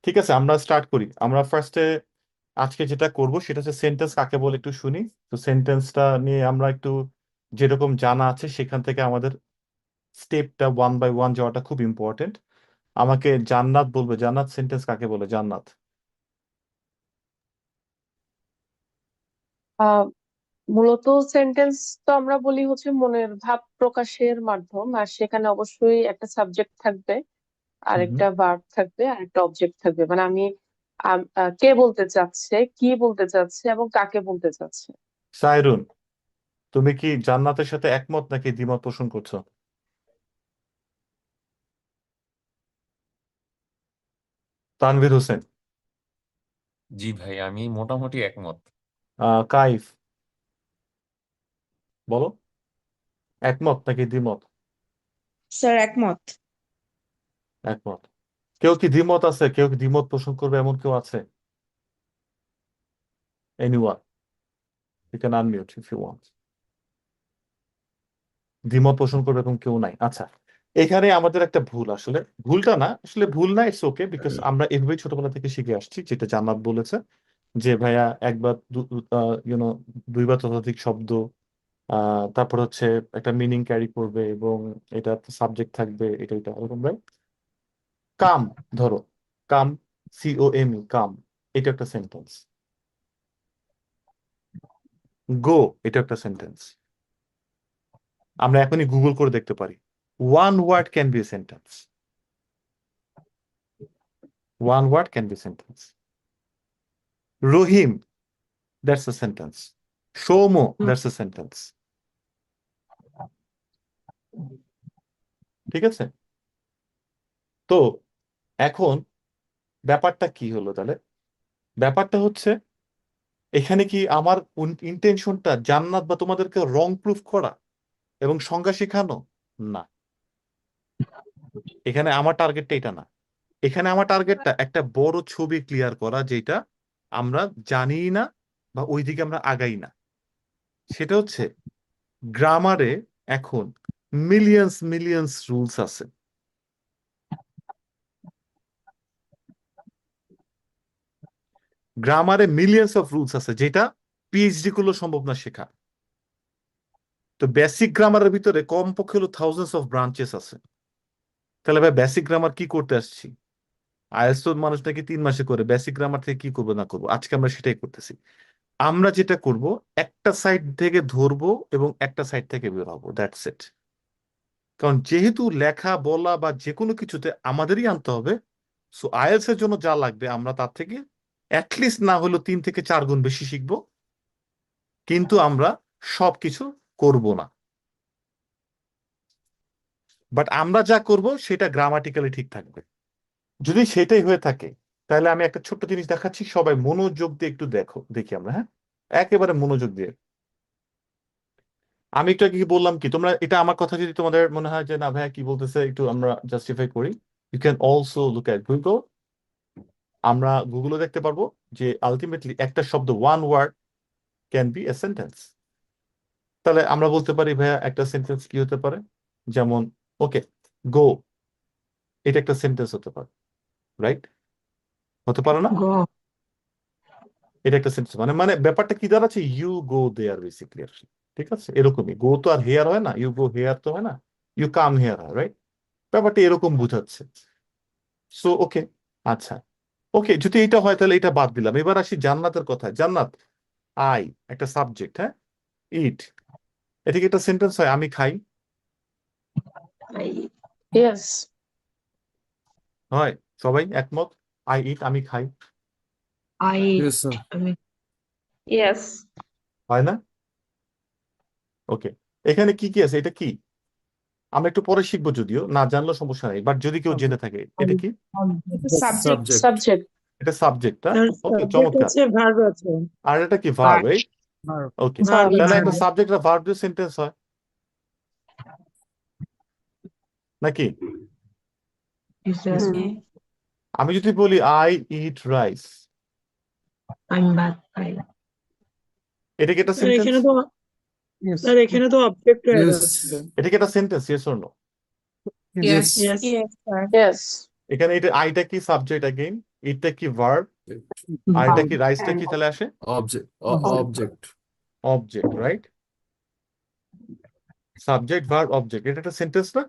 ঠিক আছে, আমরা স্টার্ট করি। আমরা ফার্স্টে আজকে যেটা করব সেটা হচ্ছে সেন্টেন্স কাকে বলে একটু শুনি। তো সেন্টেন্সটা নিয়ে আমরা একটু যেরকম জানা আছে সেখান থেকে আমাদের স্টেপটা ওয়ান বাই ওয়ান যাওয়াটা খুব ইম্পর্টেন্ট। আমাকে জান্নাত বলবে, জান্নাত সেন্টেন্স কাকে বলে? জান্নাত। আহ মূলত সেন্টেন্স তো আমরা বলি হচ্ছে মনের ভাব প্রকাশের মাধ্যম, আর সেখানে অবশ্যই একটা সাবজেক্ট থাকবে, আর হুম। একটা ভার্ব থাকবে, আর একটা অবজেক্ট থাকবে। মানে আমি কে বলতে চাচ্ছে, কি বলতে চাচ্ছে, এবং কাকে বলতে চাচ্ছে। সাইরুন, তুমি কি জান্নাতের সাথে একমত নাকি দ্বিমত পোষণ করছো? তানভীর হোসেন। জি ভাই, আমি মোটামুটি একমত। কাইফ, বলো একমত নাকি দ্বিমত? স্যার একমত। একমত। কেউ কি দ্বিমত আছে? কেউ কি দ্বিমত পোষণ করবে এমন কেউ আছে? Anyone? You can unmute if you want. দ্বিমত পোষণ করবে এরকম কেউ নাই, আচ্ছা। এখানে আমাদের একটা ভুল, আসলে ভুলটা না, আসলে ভুল না, ইটস ওকে, বিকজ আমরা এভাবেই ছোটবেলা থেকে শিখে আসছি, যেটা জান্নাত বলেছে যে ভাইয়া একবার ইউনো দুইবার ততোধিক শব্দ, তারপর হচ্ছে একটা মিনিং ক্যারি করবে এবং এটা সাবজেক্ট থাকবে, এটা এরকম, রাইট? কাম, ধরো, কাম, COME, কাম, এটা একটা সেন্টেন্স। গো, এটা একটা সেন্টেন্স। আমরা এখনই গুগল করে দেখতে পারি। One word can be a sentence. One word can be sentence. Rahim, that's a sentence. Soumya, that's a sentence. ঠিক আছে? তো এখন ব্যাপারটা কি হলো তাহলে? ব্যাপারটা হচ্ছে এখানে কি আমার ইন্টেনশনটা জান্নাত বা তোমাদেরকে রং প্রুফ করা এবং সংজ্ঞা শেখানো? না, এখানে আমার টার্গেটটা এটা না। এখানে আমার টার্গেটটা একটা বড় ছবি ক্লিয়ার করা, যেটা আমরা জানি না বা ওইদিকে আমরা আগাই না। সেটা হচ্ছে গ্রামারে এখন মিলিয়ন্স মিলিয়ন্স রুলস আছে। গ্রামারে মিলিয়ন্স অফ রুলস আছে, যেটা PhD করলেও সম্ভব না শেখা। তো বেসিক গ্রামারের ভিতরে কমপক্ষে হলো থাউজেন্ডস অফ ব্রাঞ্চেস আছে। তাহলে ভাই বেসিক গ্রামার কি করতে আসছি? আইএলটিএস তো মানুষ নাকি 3 মাসে করে, বেসিক গ্রামার থেকে কি করবো না করবো, আজকে আমরা সেটাই করতেছি। আমরা যেটা করব, একটা সাইড থেকে ধরবো এবং একটা সাইড থেকে বের হবো, দ্যাটস ইট। কারণ যেহেতু লেখা বলা বা যে কোনো কিছুতে আমাদেরই আনতে হবে, সো আইএলটিএস এর জন্য যা লাগবে আমরা তার থেকে অ্যাটলিস্ট না হলেও 3 থেকে 4 গুণ বেশি শিখবো। কিন্তু আমরা সবকিছু করব না। বাট আমরা যা করব সেটা গ্রামাটিক্যালি ঠিক থাকবে। যদি সেটাই হয়ে থাকে, তাহলে আমি একটা ছোট্ট জিনিস দেখাচ্ছি, সবাই মনোযোগ দিয়ে একটু দেখো, দেখি আমরা, হ্যাঁ, একেবারে মনোযোগ দিয়ে। আমি একটু আগে কি বললাম, কি তোমরা এটা আমার কথা যদি তোমাদের মনে হয় যে না ভাইয়া কি বলতেছে একটু আমরা জাস্টিফাই করি, you can also look at Google. আমরা গুগলে দেখতে পারবো যে আলটিমেটলি একটা শব্দ, one word can be a sentence. তাহলে আমরা বলতে পারি ভাইয়া একটা সেন্টেন্স কি হতে পারে, যেমন ওকে, গো, এটা একটা সেন্টেন্স হতে পারে, রাইট? হতে পারে না? গো। এটা একটা সেন্টেন্স, মানে মানে ব্যাপারটা কি দাঁড়াচ্ছে, ইউ গো দেয়ার বেসিক্যালি। ঠিক আছে, এরকমই, গো তো আর হেয়ার হয় না, ইউ গো হেয়ার তো হয় না, ইউ কাম হেয়ার হয়, রাইট? ব্যাপারটা এরকম বুঝাচ্ছে। সো ওকে, আচ্ছা, ওকে, যদি এটা হয় তাহলে এটা বাদ দিলাম। এবার আসি জান্নাতের কথায়। জান্নাত, আই একটা সাবজেক্ট, হ্যাঁ, ইট, এটা কি একটা সেন্টেন্স হয়? আমি খাই, ইয়েস। হয়? সবাই একমত? আই ইট, আমি খাই, আই Yes, sir. আমি ইয়েস। হয় না? ওকে, এখানে কি কি আছে, এটা কি? আমরা একটু পরে শিখবো, যদিও না জানলেও সমস্যা নেই, বাট যদি কেউ জেনে থাকে, এটা কি? সাবজেক্ট। Subject. সাবজেক্ট। এটা সাবজেক্টটা। ওকে, সাবজেক্ট চমৎকার। আছে, ভার্ব আছে। আর এটা কি? Verb, verb. রাইট? ওকে, ভার্ব তাহলে সাবজেক্ট। একটা ভার্ব সাবজেক্ট আর ভার্ব দিয়ে সেন্টেন্স হয় নাকি? আছে। আমি যদি বলি আই ইট রাইস, আমি ভাত খাই। এটা কি একটা স্যার সেন্টেন্স? এখানে তো স্যার এখানে তো অবজেক্ট হয়ে Yes. যাচ্ছে। এটা কি একটা sentence, yes or no? Yes. Yes. Yes. এখানে এটা আইটা কি সাবজেক্ট, अगेन ইটটা কি ভার্ব আর এটা কি রাইসটা কি তাহলে আসে Object. Object. Object, right? Subject verb object, এটা একটা সেন্টেন্স না?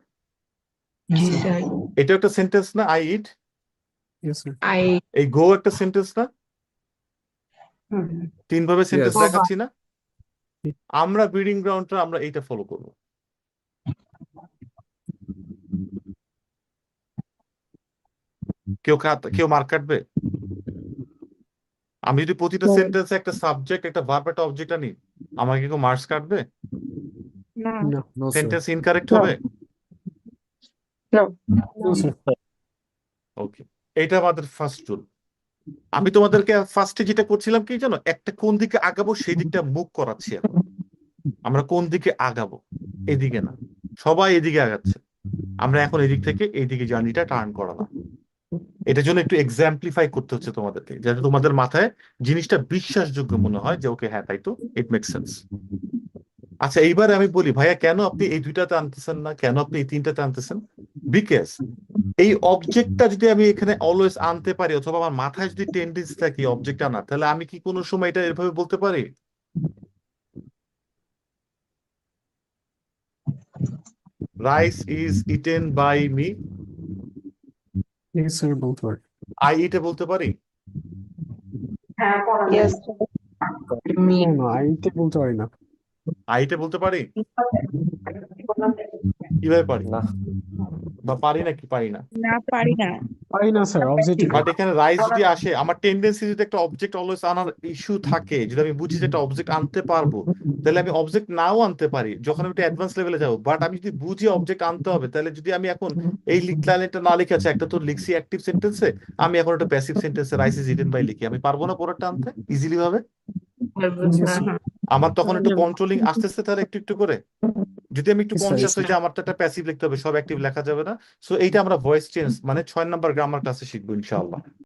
জি স্যার এটা একটা সেন্টেন্স না? I eat, Yes, sir. I এই গো একটা সেন্টেন্স না? তিনভাবে সেন্টেন্স Yes. দেখাচ্ছি না? আমরা ব্রিডিং গ্রাউন্ডটা আমরা এইটা ফলো করবো। কেউ মার্ক কাটবে? আমি যদি প্রতিটা সেন্টেন্সে একটা সাবজেক্ট একটা ভার্ব একটা অবজেক্ট আনি, আমাকে কেউ মার্কস কাটবে? No, no, sir. Sentence incorrect No. হবে? No, sir. ওকে, এটা আমাদের ফার্স্ট রুল। আমি তোমাদেরকে ফার্স্টে যেটা করছিলাম কি জানো, একটা কোন দিকে আগাবো সেই দিকটা মুভ করাচ্ছি এখন। আমরা কোন দিকে আগাবো, এদিকে না, সবাই এদিকে আগাচ্ছে, আমরা এখন এদিক থেকে এইদিকে জার্নিটা টার্ন করালাম। এটার জন্য একটু এক্সাম্পলিফাই করতে হচ্ছে তোমাদেরকে, যাতে তোমাদের মাথায় জিনিসটা বিশ্বাসযোগ্য মনে হয় যে ওকে হ্যাঁ তাই তো, ইট মেক সেন্স। আচ্ছা এইবারে আমি বলি ভাইয়া কেন আপনি এই দুইটাতে আনতেছেন না, কেন আপনি এই তিনটাতে আনতেছেন? বিকজ এই অবজেক্টটা যদি আমি এখানে অলওয়েজ আনতে পারি, অথবা আমার মাথায় যদি টেন্ডেন্সি থাকে অবজেক্ট আনা, তাহলে আমি কি কোনো সময় এটা এভাবে বলতে পারি rice is eaten by me? Yes, sir. Both were. I eat বলতে পারি? Yes, me No, I didn't বলতে পারি না। আইটে বলতে পারি? কিভাবে পারি? না বা পারি না কি পারি না? না পারি না পারি না স্যার, অবজেক্টিভ। বাট এখানে রাইস যদি আসে, আমার টেন্ডেন্সি যদি একটা অবজেক্ট অলওয়েজ আনার ইস্যু থাকে, যদি আমি বুঝি যে একটা অবজেক্ট আনতে পারবো, তাহলে আমি অবজেক্ট নাও আনতে পারি যখন আমি একটা অ্যাডভান্স লেভেলে যাবো। বাট আমি যদি বুঝি অবজেক্ট আনতে হবে, তাহলে যদি আমি এখন এই লাইনটা না লিখে আছে, একটা তো লিখছি অ্যাক্টিভ সেন্টেন্সে, আমি এখন একটা প্যাসিভ সেন্টেন্সে রাইস ইজ ইটেন বাই লিখি, আমি পারবো না পরেরটা আনতে ইজিলি ভাবে? আমার তখন একটু কন্ট্রোলিং আসতেছে, তাহলে একটু একটু করে যদি আমি একটু Yes, sir, কনসিয়াস yes, হই যে আমার তো একটা প্যাসিভ লিখতে হবে, সব অ্যাক্টিভ লেখা যাবে না। সো এইটা আমরা ভয়েস চেঞ্জ মানে 6 নাম্বার গ্রামার ক্লাসে শিখবো ইনশাআল্লাহ।